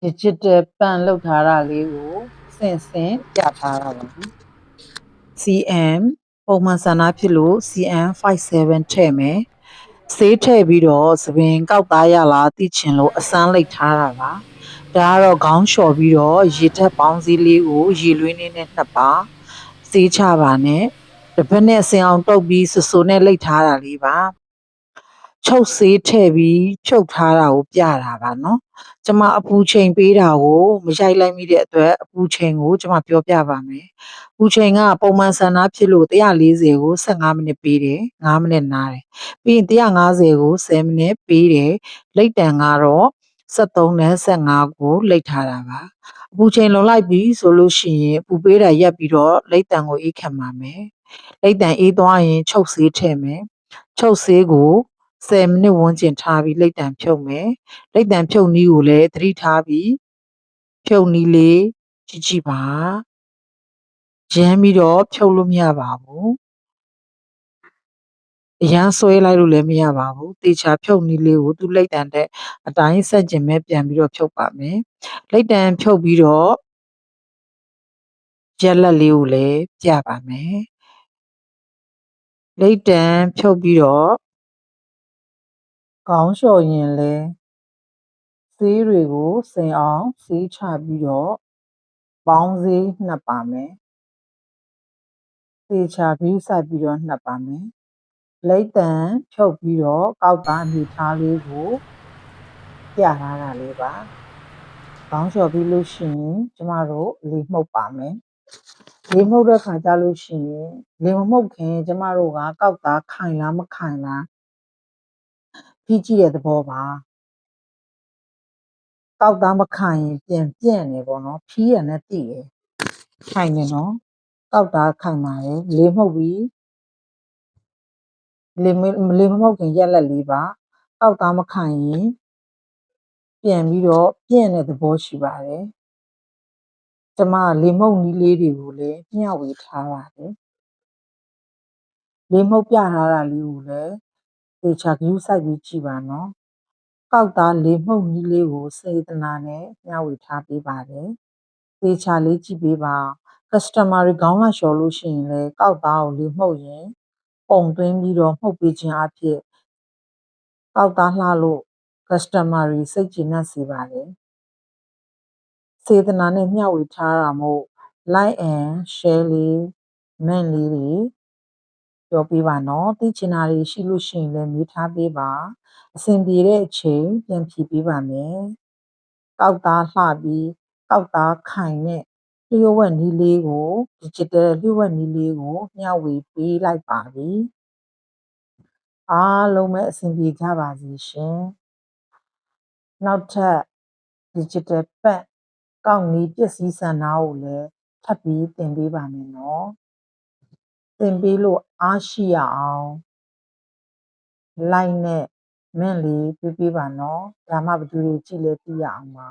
digital ပန်လုပ်ထားတာလေးကိုဆင့်ပြထားတာပါCM ပုံမှန်ဆန္ဒဖြစ်လို့ CM 57ထည့်မယ်ဆေးထည့်ပြီးတော့သပင်ကောက်သားရလားသိချင်လို့အစမ်းလိုက်ထားတာပါဒါကတော့ခေါင်းလျှော်ပြီးတော့ရေထက်ပေါင်းစည်းလေးကိုရေလွှင်းလေးနဲ့နှပ်ပါဆေးချပါနဲ့တစ်ဖက်နဲ့ဆင်အောင်တုပ်ပြီးဆဆူနဲ့လိတ်ထားတာလေးပါချုပ်ဆေးထည့်ပြီးဖြုတ်ထားတာကိုပြတာပါနော်ကျမအပူချိန်ပေးတာကိုမရိုက်လိုက်မိတဲ့အတွက်အပူချိန်ကိုကျမပြောပြပါမယ်အပူချိန်ကပုံမှန်ဆန္ဒဖြစ်လို့140ကို15မိနစ်ပေးတယ်5မိနစ်နားတယ်ပြီးရင်150ကို10မိနစ်ပေးတယ်လိတ်တန်ကတော့73နဲ့15ကိုလိတ်ထားတာပါအပူချိန်လုံလိုက်ပြီဆိုလို့ရှိရင်အပူပေးတာရပ်ပြီးတော့လိတ်တန်ကိုအေးခံပါမယ်လိတ်တန်အေးသွားရင်ချုပ်ဆေးထည့်မယ်ချုပ်ဆေးကို10မိနစ်ဝန်းကျင်ထားပြီးလိတ်တံဖြုတ်မယ်လိတ်တံဖြုတ်နည်းကိုလည်းသတိထားပြီးဖြုတ်နည်းလေးကြည့်ပါရမ်းပြီးတော့ဖြုတ်လို့မရပါဘူးအရန်ဆွဲလိုက်လို့လည်းမရပါဘူးတေချာဖြုတ်နည်းလေးကိုသူ့လိတ်တံတဲ့အတိုင်းဆက်ကျင်မဲ့ပြန်ပြီးတော့ဖြုတ်ပါမယ်လိတ်တံဖြုတ်ပြီးတော့ရက်လက်လေးကိုလည်းပြပါမယ်လိတ်တံဖြုတ်ပြီးတော့ခေါင်းလျှော်ရင်လည်းဆေးတွေကိုစင်အောင်ဆေးချပြီးတော့ပေါင်းဆေးနှပ်ပါမယ်သေချာပြီးစိုက်ပြီးတော့နှပ်ပါမယ်လိတ်တံဖြုတ်ပြီးတော့ကောက်သားအနေထားလေးကိုပြထားတာလေးပါခေါင်းလျှော်ပြီးလို့ရှိရင်ကျမတို့လေမှုတ်ပါမယ်လေမှုတ်တဲ့ခါကျလို့ရှိရင်လေမမှုတ်ခင်ကျမတို့ကကောက်သားခိုင်လားမခိုင်လားပြီးကြည့်တဲ့သဘောပါကောက်သားမခိုင်ရင်ပြန်ပြန့်နေပေါ့နော်ဖြီးရနဲ့တည်ရခိုင်နေနော်ကောက်သားခိုင်ပါတယ်လေမှုတ်ပြီးလေမမှုတ်ခင်ရက်လက်လေးပါကောက်သားမခိုင်ရင်ပြန်ပြီးတော့ပြန့်တဲ့သဘောရှိပါတယ်ကျမလေမှုတ်နီးလေးတွေကိုလည်းမျှဝေထားပါတယ်လေမှုတ်ပြထားတာလေးကိုလည်းသေချာဂရုစိုက်ပြီးကြည့်ပါနော်ကောက်သားလေမှုတ်နီးလေးကိုစေတနာနဲ့မျှဝေထားပေးပါတယ်သေချာလေးကြည့်ပေးပါ customer တွေခေါင်းလာလျှော်လို့ရှိရင်လည်းကောက်သားကိုလေမှုတ်ရင်ပုံသွင်းပြီးတော့မှုတ်ပေးခြင်းအဖြစ်ကောက်သားလှလို့ customer တွေစိတ်ကျေနပ်စေပါတယ်စေတနာနဲ့မျှဝေထားတာမို့ like and share လေးမန့်လေးတွေပြောပေးပါနော်သိချင်တာတွေရှိလို့ရှိရင်လည်းမေးထားပေးပါအဆင်ပြေတဲ့အချိန်ပြန်ဖြေပေးပါမယ်ကောက်သားလှပြီးကောက်သားခိုင်တဲ့လျှို့ဝှက်နည်းလေးကို digital လျှို့ဝှက်နည်းလေးကိုမျှဝေပေးလိုက်ပါပြီအားလုံးပဲအဆင်ပြေကြပါစေရှင်နောက်ထပ် digital ပတ်ကောက်နည်းပစ္စည်းစံနာကိုလည်းထပ်ပြီးသင်ပေးပါမယ်နော်သင်ပေးလို့အားရှိရအောင် like နဲ့ mint လေးပေးပါနော်ဒါမှဘယ်သူတွေကြည့်လဲသိရအောင်ပါ